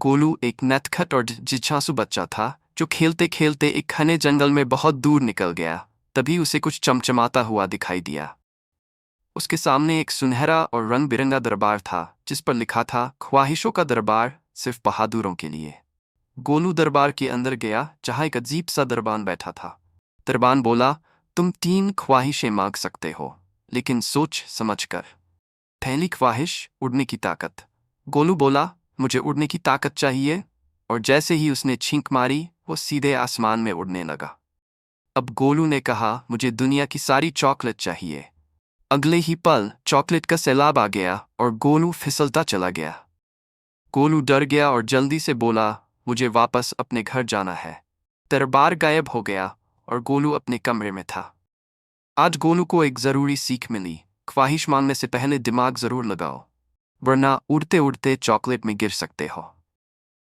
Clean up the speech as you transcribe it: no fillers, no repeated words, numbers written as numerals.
गोलू एक नटखट और जिज्ञासु बच्चा था जो खेलते खेलते एक घने जंगल में बहुत दूर निकल गया। तभी उसे कुछ चमचमाता हुआ दिखाई दिया। उसके सामने एक सुनहरा और रंग बिरंगा दरबार था जिस पर लिखा था, ख्वाहिशों का दरबार सिर्फ बहादुरों के लिए। गोलू दरबार के अंदर गया जहाँ एक अजीब सा दरबान बैठा था। दरबान बोला, तुम 3 ख्वाहिशें मांग सकते हो, लेकिन सोच समझ कर। पहली ख्वाहिश, उड़ने की ताकत। गोलू बोला, मुझे उड़ने की ताकत चाहिए, और जैसे ही उसने छींक मारी वो सीधे आसमान में उड़ने लगा। अब गोलू ने कहा, मुझे दुनिया की सारी चॉकलेट चाहिए। अगले ही पल चॉकलेट का सैलाब आ गया और गोलू फिसलता चला गया। गोलू डर गया और जल्दी से बोला, मुझे वापस अपने घर जाना है। दरबार गायब हो गया और गोलू अपने कमरे में था। आज गोलू को एक ज़रूरी सीख मिली, ख्वाहिश मांगने से पहले दिमाग ज़रूर लगाओ, वरना उड़ते उड़ते चॉकलेट में गिर सकते हो।